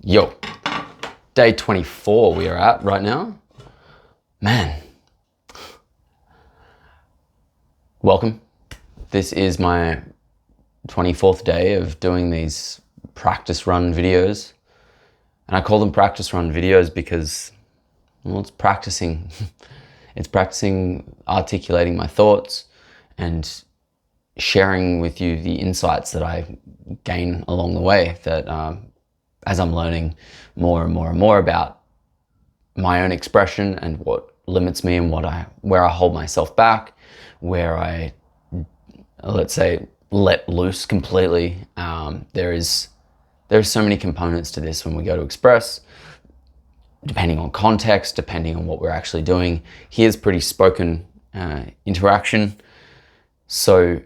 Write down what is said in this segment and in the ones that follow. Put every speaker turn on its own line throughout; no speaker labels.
Yo, day 24 we are at right now. Man, welcome. This is my 24th day of doing these practice run videos. And I call them practice run videos because, well, it's practicing. It's practicing articulating my thoughts and sharing with you the insights that I gain along the way that as I'm learning more and more and more about my own expression and what limits me and where I hold myself back, where I, let's say, let loose completely. There's so many components to this when we go to express, depending on context, depending on what we're actually doing. Here's pretty spoken interaction. So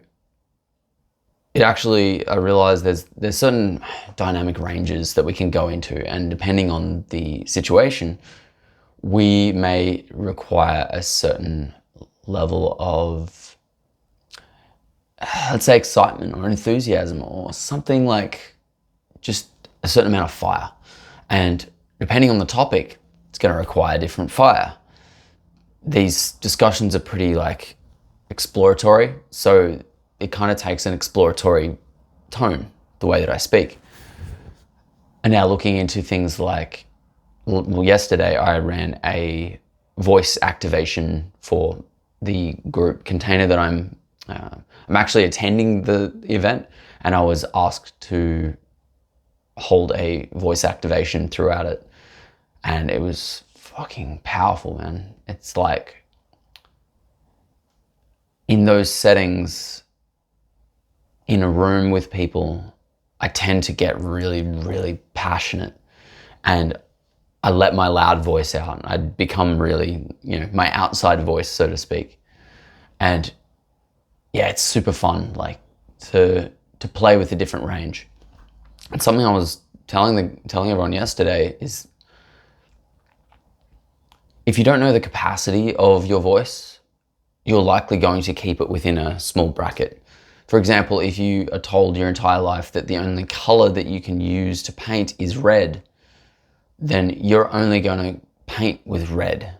I realize there's certain dynamic ranges that we can go into, and depending on the situation, we may require a certain level of, let's say, excitement or enthusiasm or something, like just a certain amount of fire. And depending on the topic, it's going to require different fire. These discussions are pretty exploratory, so it kind of takes an exploratory tone, the way that I speak. And now looking into things like, well, yesterday I ran a voice activation for the group container that I'm actually attending the event, and I was asked to hold a voice activation throughout it. And it was fucking powerful, man. It's like, in those settings, in a room with people, I tend to get really, really passionate, and I let my loud voice out. I become really, my outside voice, so to speak. And yeah, it's super fun, to play with a different range. And something I was telling everyone yesterday is, if you don't know the capacity of your voice, you're likely going to keep it within a small bracket. For example, if you are told your entire life that the only color that you can use to paint is red, then you're only going to paint with red,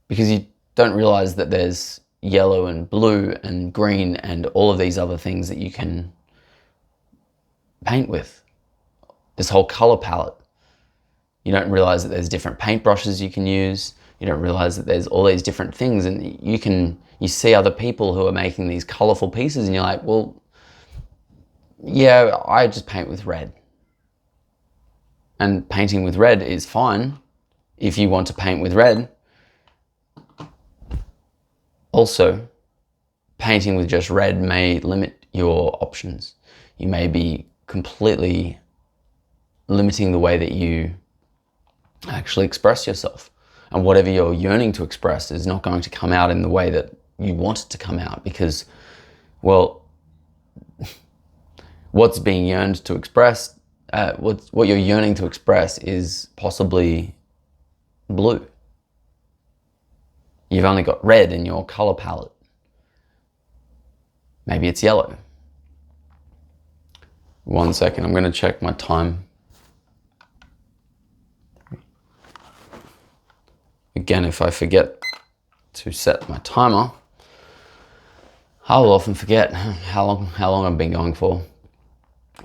because you don't realize that there's yellow and blue and green and all of these other things that you can paint with. This whole color palette. You don't realize that there's different paintbrushes you can use. You don't realize that there's all these different things, and you see other people who are making these colorful pieces, and you're like, well, yeah, I just paint with red. And painting with red is fine if you want to paint with red. Also, painting with just red may limit your options. You may be completely limiting the way that you actually express yourself. And whatever you're yearning to express is not going to come out in the way that you want it to come out, because, well, what's being yearned to express, what you're yearning to express is possibly blue. You've only got red in your color palette. Maybe it's yellow. 1 second, I'm going to check my time. Again, if I forget to set my timer, I will often forget how long I've been going for,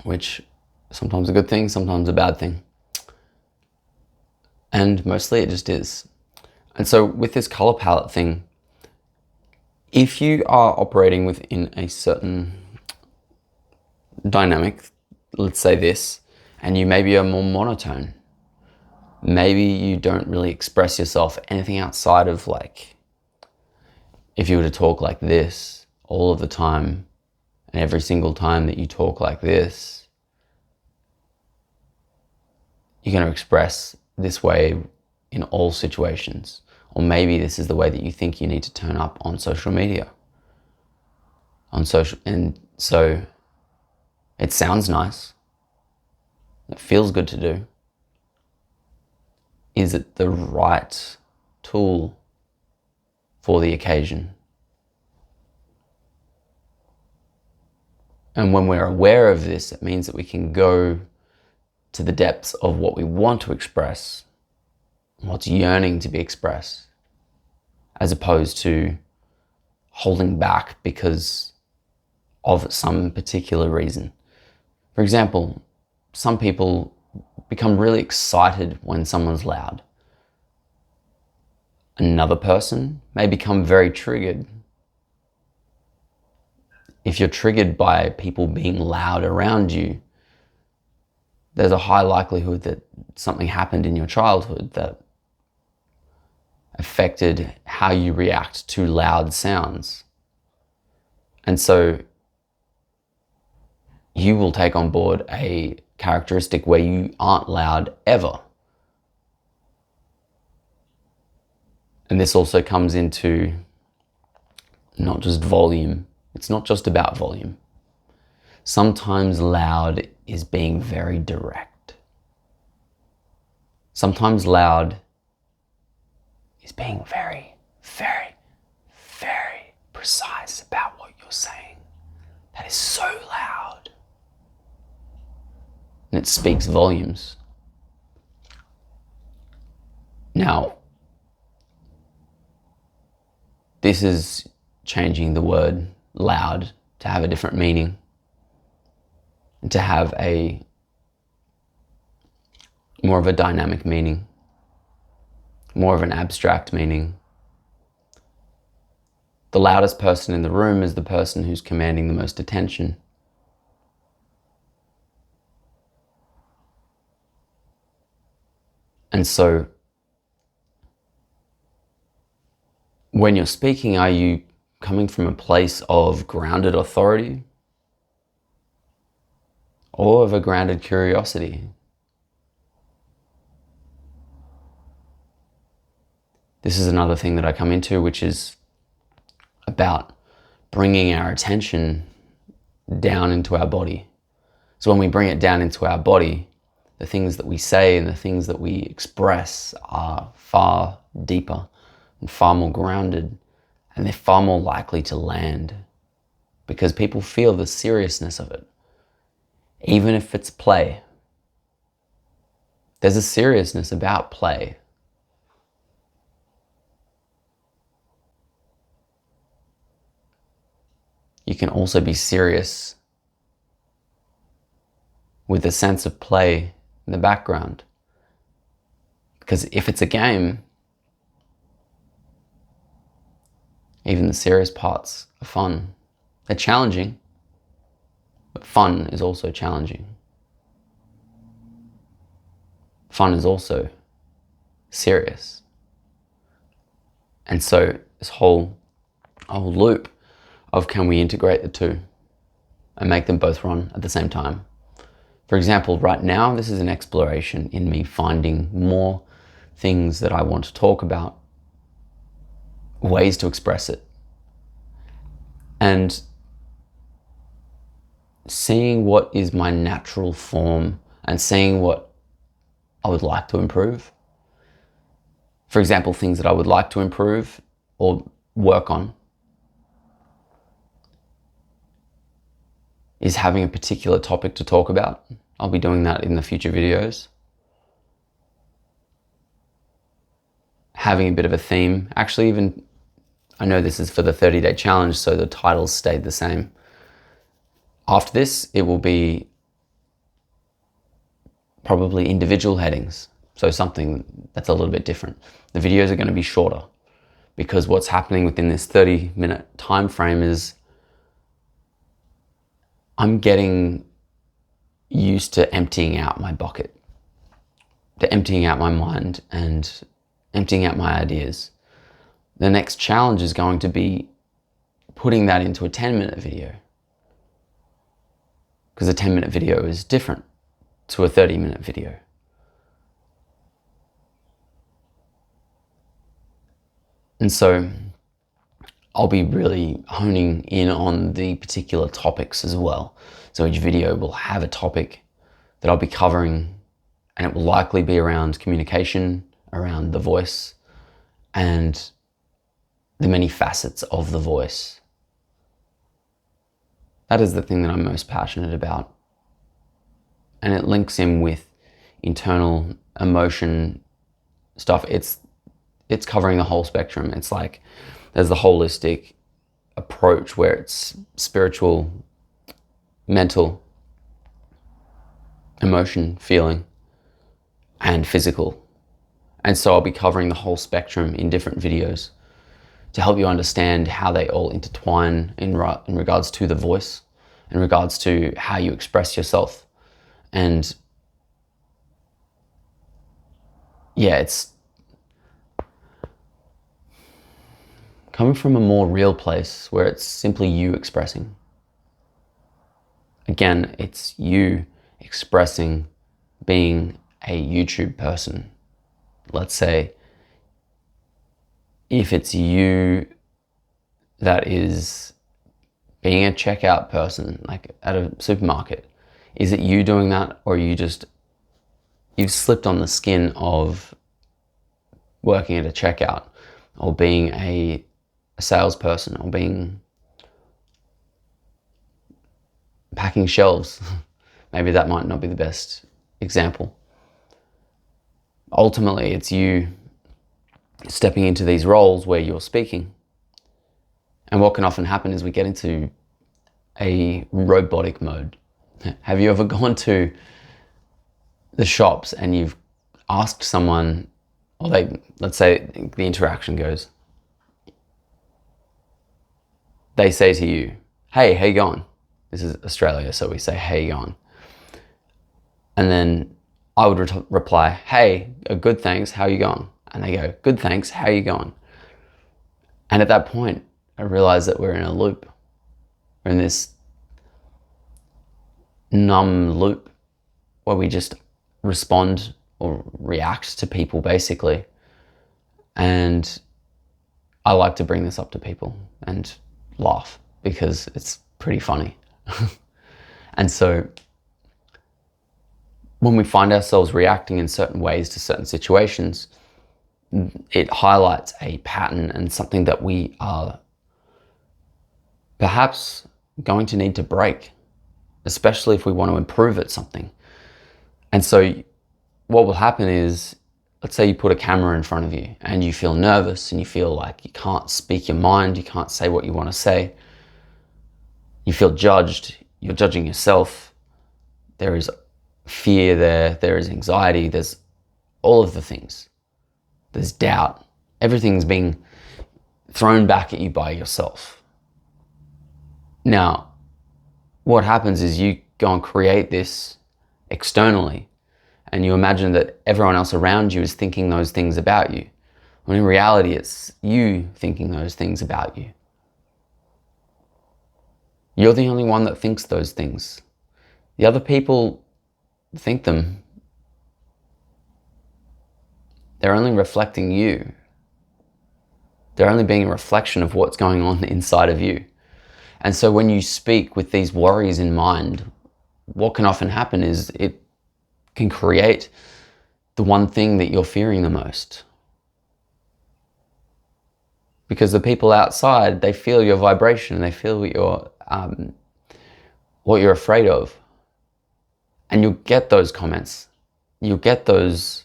which sometimes a good thing, sometimes a bad thing. And mostly it just is. And so with this color palette thing, if you are operating within a certain dynamic, let's say this, and you maybe are more monotone, maybe you don't really express yourself anything outside of, if you were to talk like this all of the time, and every single time that you talk like this, you're going to express this way in all situations. Or maybe this is the way that you think you need to turn up on social media. And so it sounds nice. It feels good to do. Is it the right tool for the occasion? And when we're aware of this, it means that we can go to the depths of what we want to express, what's yearning to be expressed, as opposed to holding back because of some particular reason. For example, some people become really excited when someone's loud. Another person may become very triggered. If you're triggered by people being loud around you, there's a high likelihood that something happened in your childhood that affected how you react to loud sounds. And so you will take on board a characteristic where you aren't loud ever. And this also comes into not just volume. It's not just about volume. Sometimes loud is being very direct. Sometimes loud is being very, very, very precise about what you're saying. That is so loud. And it speaks volumes. Now, this is changing the word loud to have a different meaning and to have a more of a dynamic meaning, more of an abstract meaning. The loudest person in the room is the person who's commanding the most attention. And so, when you're speaking, are you coming from a place of grounded authority or of a grounded curiosity? This is another thing that I come into, which is about bringing our attention down into our body. So when we bring it down into our body, the things that we say and the things that we express are far deeper and far more grounded, and they're far more likely to land because people feel the seriousness of it. Even if it's play, there's a seriousness about play. You can also be serious with a sense of play in the background. Because if it's a game, even the serious parts are fun. They're challenging, but fun is also challenging. Fun is also serious. And so this whole loop of can we integrate the two and make them both run at the same time. For example, right now, this is an exploration in me finding more things that I want to talk about, ways to express it, and seeing what is my natural form and seeing what I would like to improve. For example, things that I would like to improve or work on is having a particular topic to talk about. I'll be doing that in the future videos. Having a bit of a theme. Actually, even, I know this is for the 30-day challenge, so the titles stayed the same. After this, it will be probably individual headings. So something that's a little bit different. The videos are going to be shorter because what's happening within this 30-minute time frame is I'm getting used to emptying out my bucket, to emptying out my mind and emptying out my ideas. The next challenge is going to be putting that into a 10-minute video, because a 10-minute video is different to a 30-minute video. And so I'll be really honing in on the particular topics as well. So each video will have a topic that I'll be covering, and it will likely be around communication, around the voice, and the many facets of the voice. That is the thing that I'm most passionate about. And it links in with internal emotion stuff. It's covering the whole spectrum. It's like there's the holistic approach where it's spiritual, mental, emotion, feeling, and physical. And so I'll be covering the whole spectrum in different videos to help you understand how they all intertwine in regards to the voice, in regards to how you express yourself. And yeah, it's coming from a more real place where it's simply you expressing. Again, it's you expressing being a YouTube person. Let's say if it's you that is being a checkout person, like at a supermarket, is it you doing that, or you've slipped on the skin of working at a checkout, or being a salesperson, or being packing shelves? Maybe that might not be the best example. Ultimately, it's you stepping into these roles where you're speaking. And what can often happen is we get into a robotic mode. Have you ever gone to the shops and you've asked someone, or let's say the interaction goes, they say to you, "Hey, how you going?" This is Australia, so we say, "Hey, you going?" And then I would reply, "Hey, good, thanks, how you going?" And they go, "Good, thanks, how you going?" And at that point, I realize that we're in a loop. We're in this numb loop where we just respond or react to people, basically. And I like to bring this up to people and laugh because it's pretty funny. And so when we find ourselves reacting in certain ways to certain situations, it highlights a pattern and something that we are perhaps going to need to break, especially if we want to improve at something. And so what will happen is, let's say you put a camera in front of you and you feel nervous and you feel like you can't speak your mind, you can't say what you want to say. You feel judged, you're judging yourself. There is fear there is anxiety, there's all of the things. There's doubt. Everything's being thrown back at you by yourself. Now, what happens is you go and create this externally, and you imagine that everyone else around you is thinking those things about you, when in reality it's you thinking those things about you. You're the only one that thinks those things. The other people think them. They're only reflecting you. They're only being a reflection of what's going on inside of you. And so when you speak with these worries in mind, what can often happen is it can create the one thing that you're fearing the most. Because the people outside, they feel your vibration, they feel what you're afraid of. And you'll get those comments. You'll get the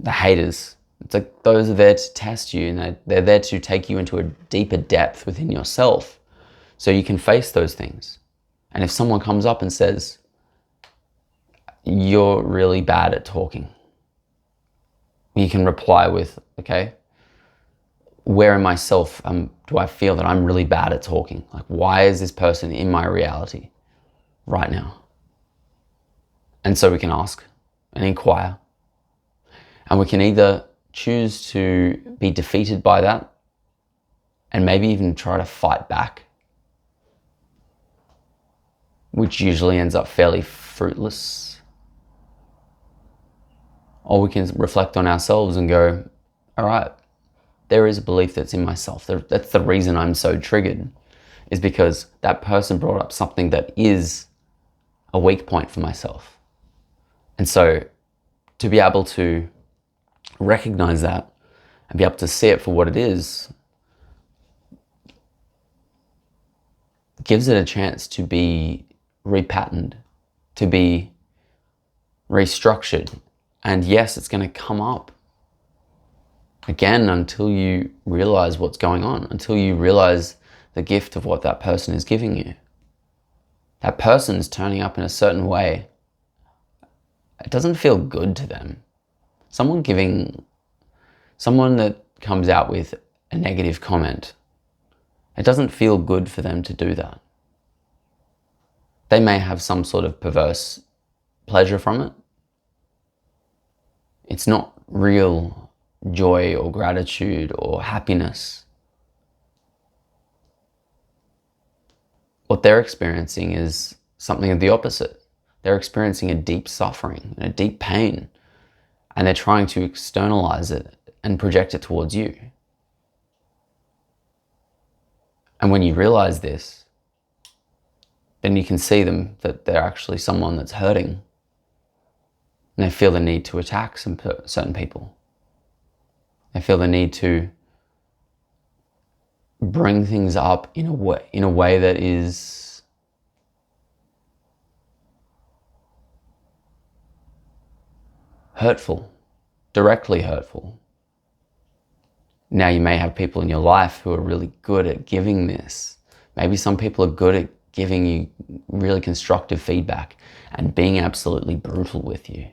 haters. It's like those are there to test you, and they're there to take you into a deeper depth within yourself so you can face those things. And if someone comes up and says, "You're really bad at talking," you can reply with, "Okay, where in myself do I feel that I'm really bad at talking? Like, why is this person in my reality right now?" And so we can ask and inquire. And we can either choose to be defeated by that and maybe even try to fight back, which usually ends up fairly fruitless. Or we can reflect on ourselves and go, all right, there is a belief that's in myself. That's the reason I'm so triggered, is because that person brought up something that is a weak point for myself. And so to be able to recognize that and be able to see it for what it is gives it a chance to be repatterned, to be restructured. And yes, it's going to come up again until you realize what's going on, until you realize the gift of what that person is giving you. That person is turning up in a certain way. It doesn't feel good to them. Someone that comes out with a negative comment, it doesn't feel good for them to do that. They may have some sort of perverse pleasure from it. It's not real joy or gratitude or happiness. What they're experiencing is something of the opposite. They're experiencing a deep suffering and a deep pain, and they're trying to externalize it and project it towards you. And when you realize this, then you can see them that they're actually someone that's hurting, and they feel the need to attack certain people. They feel the need to bring things up in a way that is hurtful, directly hurtful. Now you may have people in your life who are really good at giving this. Maybe some people are good at giving you really constructive feedback and being absolutely brutal with you.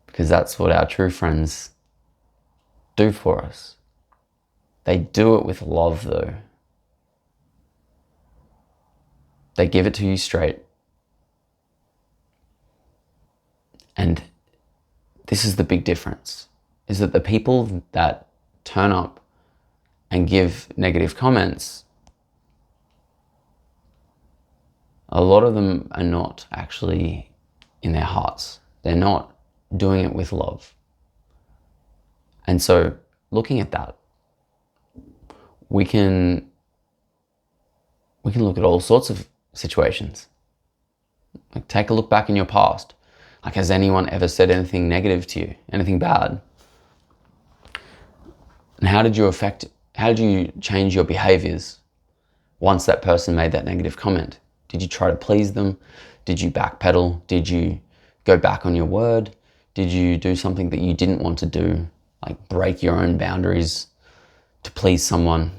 Because that's what our true friends do for us. They do it with love though. They give it to you straight. And this is the big difference, is that the people that turn up and give negative comments, a lot of them are not actually in their hearts. They're not doing it with love. And so looking at that, we can look at all sorts of situations. Like, take a look back in your past. Like, has anyone ever said anything negative to you? Anything bad? And how did you change your behaviors once that person made that negative comment? Did you try to please them? Did you backpedal? Did you go back on your word? Did you do something that you didn't want to do? Like, break your own boundaries to please someone?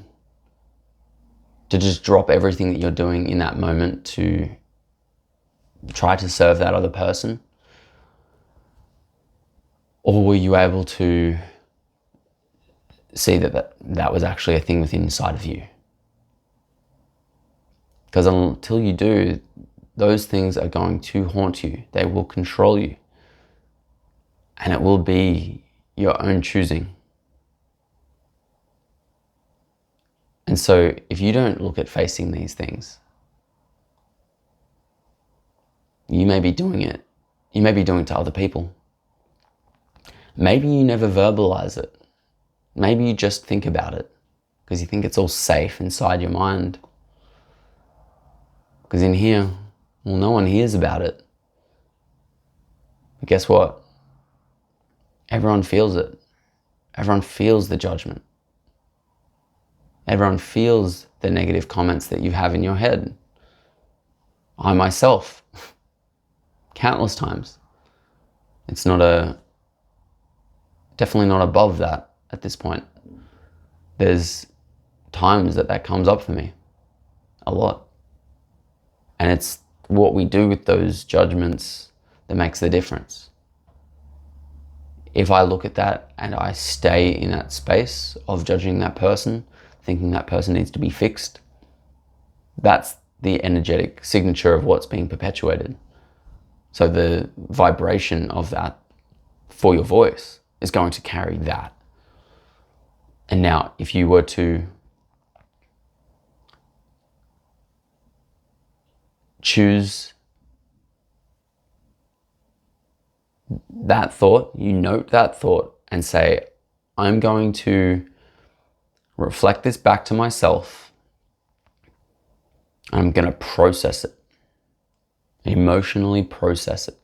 To just drop everything that you're doing in that moment to try to serve that other person? Or were you able to see that was actually a thing within inside of you? Because until you do, those things are going to haunt you. They will control you. And it will be your own choosing. And so if you don't look at facing these things, you may be doing it. You may be doing it to other people. Maybe you never verbalize it. Maybe you just think about it because you think it's all safe inside your mind. Because in here, well, no one hears about it. But guess what? Everyone feels it. Everyone feels the judgment. Everyone feels the negative comments that you have in your head. I myself, countless times. It's definitely not above that at this point. There's times that comes up for me a lot. And it's what we do with those judgments that makes the difference. If I look at that and I stay in that space of judging that person, thinking that person needs to be fixed, that's the energetic signature of what's being perpetuated. So the vibration of that for your voice is going to carry that. And now, if you were to choose that thought, you note that thought and say, I'm going to reflect this back to myself. I'm going to process it, emotionally process it.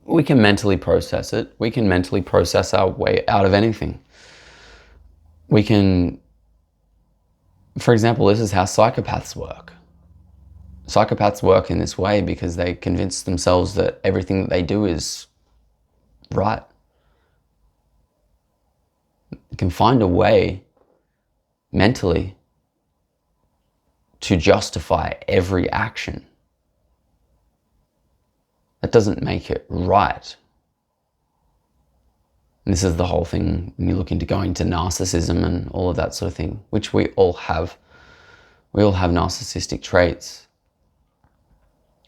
We can mentally process it. We can mentally process our way out of anything. We can, for example, this is how psychopaths work. Psychopaths work in this way because they convince themselves that everything that they do is right. You can find a way mentally to justify every action. That doesn't make it right. And this is the whole thing when you look into going to narcissism and all of that sort of thing, which we all have. We all have narcissistic traits.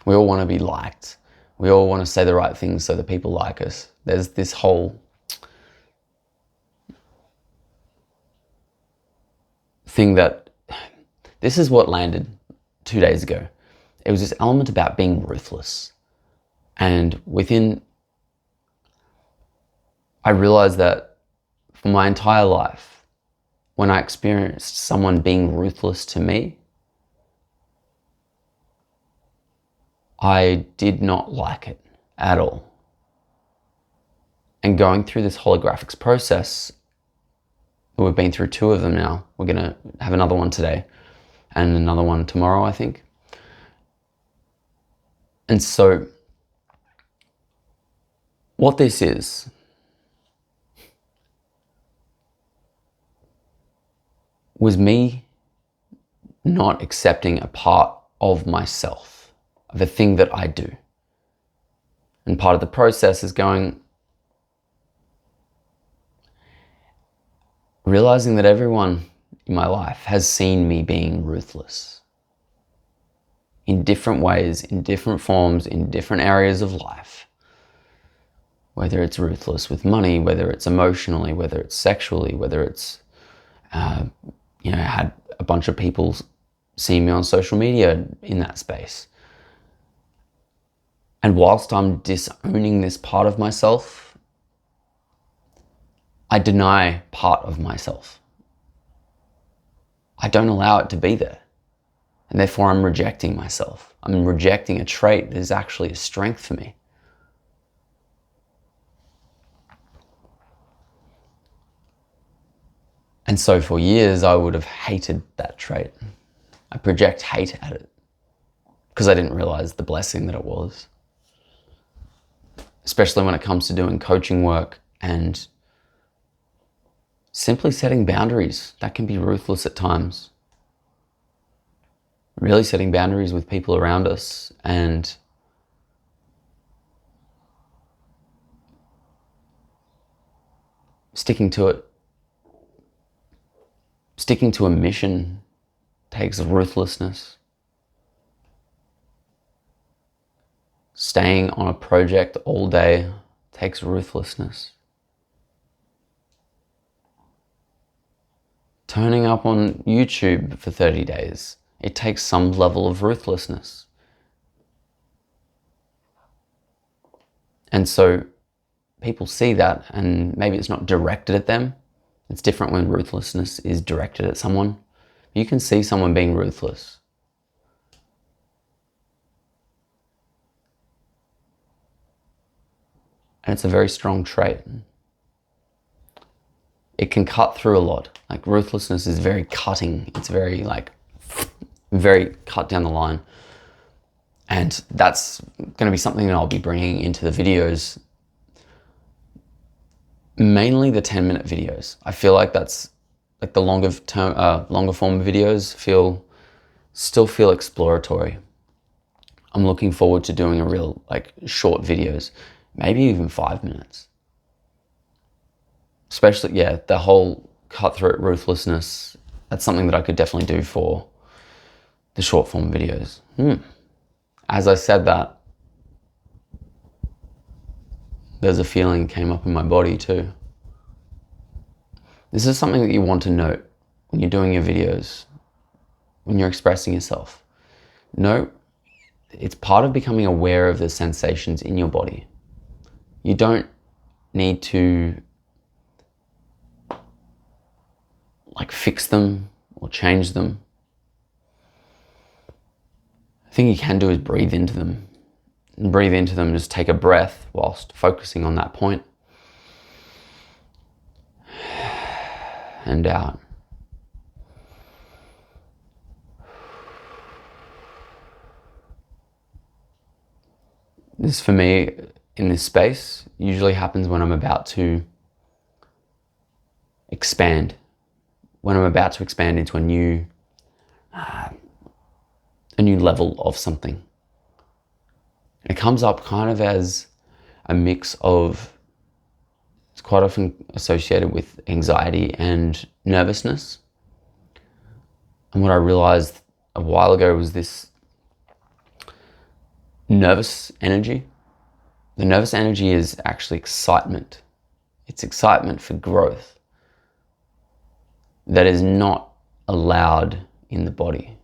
We all want to be liked. We all want to say the right things so that people like us. There's this whole thing that, this is what landed 2 days ago. It was this element about being ruthless. And I realized that for my entire life, when I experienced someone being ruthless to me, I did not like it at all. And going through this holographics process, we've been through 2 of them now. We're going to have another one today and another one tomorrow, I think. And so what this is was me not accepting a part of myself, of a thing that I do. And part of the process is realizing that everyone in my life has seen me being ruthless in different ways, in different forms, in different areas of life. Whether it's ruthless with money, whether it's emotionally, whether it's sexually, whether it's, had a bunch of people see me on social media in that space. And whilst I'm disowning this part of myself, I deny part of myself. I don't allow it to be there. And therefore I'm rejecting myself. I'm rejecting a trait that is actually a strength for me. And so for years, I would have hated that trait. I project hate at it because I didn't realize the blessing that it was. Especially when it comes to doing coaching work and simply setting boundaries. That can be ruthless at times. Really setting boundaries with people around us and sticking to it. Sticking to a mission takes ruthlessness. Staying on a project all day takes ruthlessness. Turning up on YouTube for 30 days, it takes some level of ruthlessness. And so people see that, and maybe it's not directed at them. It's different when ruthlessness is directed at someone. You can see someone being ruthless. And it's a very strong trait. It can cut through a lot. Like ruthlessness is very cutting. It's very very cut down the line. And that's going to be something that I'll be bringing into the videos. Mainly the 10-minute videos. I feel like that's like the longer form videos still feel exploratory. I'm looking forward to doing a real short videos, maybe even 5 minutes. Especially, the whole cutthroat ruthlessness, that's something that I could definitely do for the short form videos. As I said that, there's a feeling came up in my body too. This is something that you want to note when you're doing your videos, when you're expressing yourself. Note, it's part of becoming aware of the sensations in your body. You don't need to fix them or change them. The thing you can do is breathe into them. And breathe into them, just take a breath whilst focusing on that point. And out. This, for me, in this space, usually happens when I'm about to expand. When I'm about to expand into a new level of something. It comes up kind of as a mix of, it's quite often associated with anxiety and nervousness. And what I realized a while ago was this nervous energy. The nervous energy is actually excitement. It's excitement for growth that is not allowed in the body.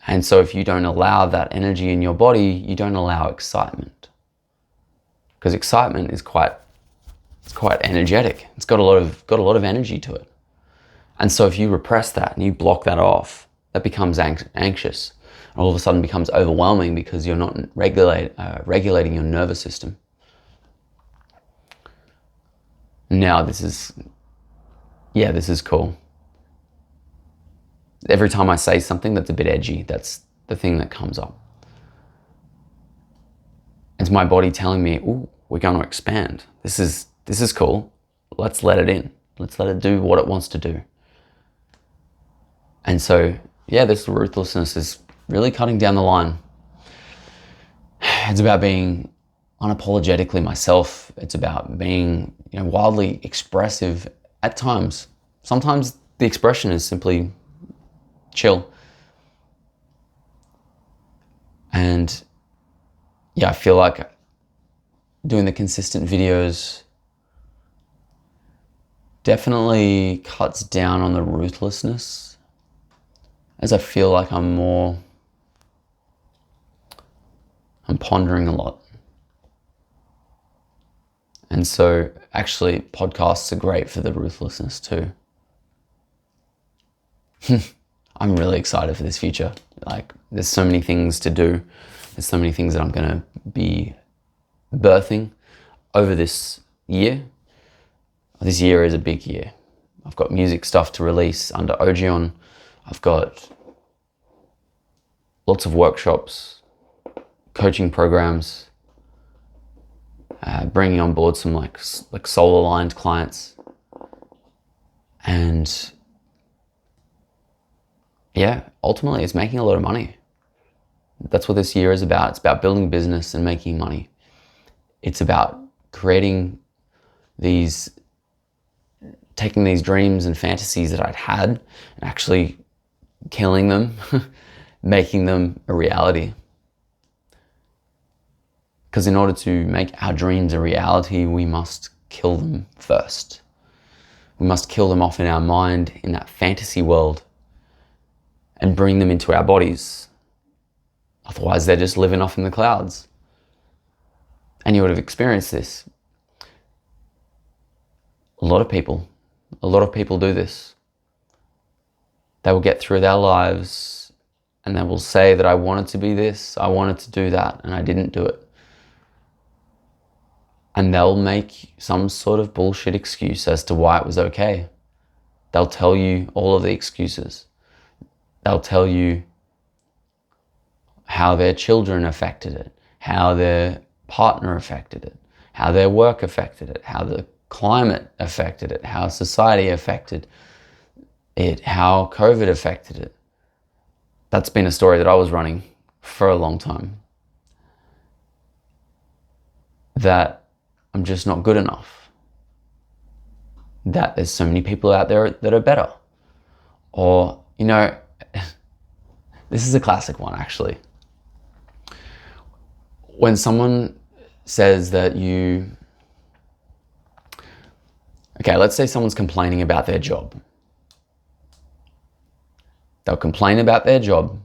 And so if you don't allow that energy in your body, you don't allow excitement. Because excitement is quite energetic. It's got a lot of energy to it. And so if you repress that and you block that off, that becomes anxious. And all of a sudden becomes overwhelming because you're not regulating your nervous system. Now this is cool. Every time I say something that's a bit edgy, that's the thing that comes up. It's my body telling me, "Ooh, we're going to expand. This is cool. Let's let it in. Let's let it do what it wants to do." And so, this ruthlessness is really cutting down the line. It's about being unapologetically myself. It's about being, wildly expressive at times. Sometimes the expression is simply chill. And I feel like doing the consistent videos definitely cuts down on the ruthlessness, as I feel like I'm pondering a lot. And so actually podcasts are great for the ruthlessness too. I'm really excited for this future. Like, there's so many things to do. There's so many things that I'm going to be birthing over this year. This year is a big year. I've got music stuff to release under Ogeon. I've got lots of workshops, coaching programs, bringing on board some like soul-aligned clients. And ultimately it's making a lot of money. That's what this year is about. It's about building a business and making money. It's about taking these dreams and fantasies that I'd had and actually killing them, making them a reality. Because in order to make our dreams a reality, we must kill them first. We must kill them off in our mind, in that fantasy world, and bring them into our bodies. Otherwise, they're just living off in the clouds. And you would have experienced this. A lot of people do this. They will get through their lives and they will say that I wanted to be this, I wanted to do that, and I didn't do it. And they'll make some sort of bullshit excuse as to why it was okay. They'll tell you all of the excuses. They'll tell you how their children affected it, how their partner affected it, how their work affected it, how the climate affected it, how society affected it, how COVID affected it. That's been a story that I was running for a long time. That I'm just not good enough. That there's so many people out there that are better. Or, this is a classic one actually. When someone says that let's say someone's complaining about their job. They'll complain about their job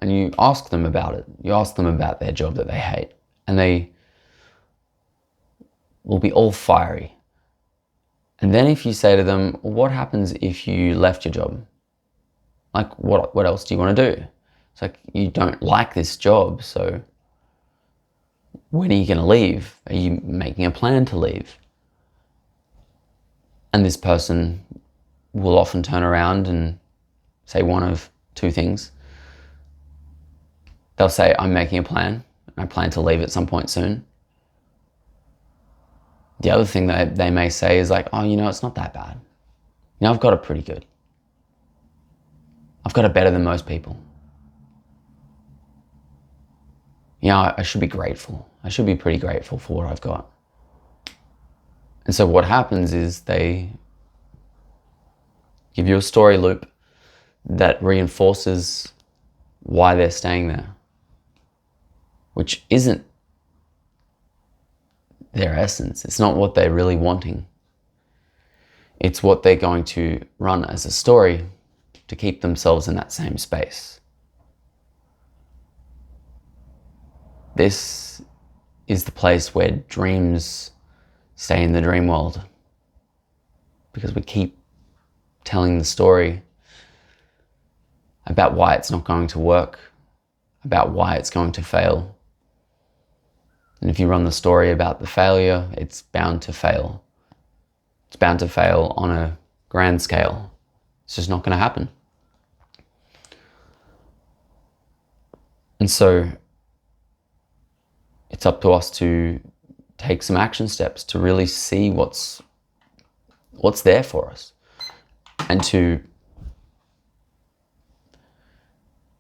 and you ask them about it. You ask them about their job that they hate and they will be all fiery. And then if you say to them, what happens if you left your job? Like, what else do you want to do? It's like, you don't like this job, so when are you going to leave? Are you making a plan to leave? And this person will often turn around and say one of two things. They'll say, I'm making a plan, and I plan to leave at some point soon. The other thing that they may say is like, oh, it's not that bad. I've got it pretty good. I've got it better than most people. I should be grateful. I should be pretty grateful for what I've got. And so what happens is they give you a story loop that reinforces why they're staying there, which isn't their essence. It's not what they're really wanting. It's what they're going to run as a story to keep themselves in that same space. This is the place where dreams stay in the dream world, because we keep telling the story about why it's not going to work, about why it's going to fail. And if you run the story about the failure, it's bound to fail. It's bound to fail on a grand scale. It's just not going to happen. And so it's up to us to take some action steps to really see what's there for us, and to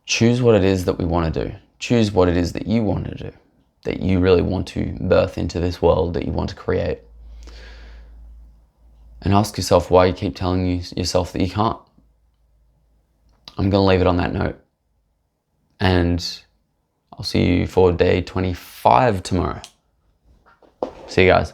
choose what it is that we want to do. Choose what it is that you want to do, that you really want to birth into this world, that you want to create. And ask yourself why you keep telling yourself that you can't. I'm going to leave it on that note. And I'll see you for day 25 tomorrow. See you guys.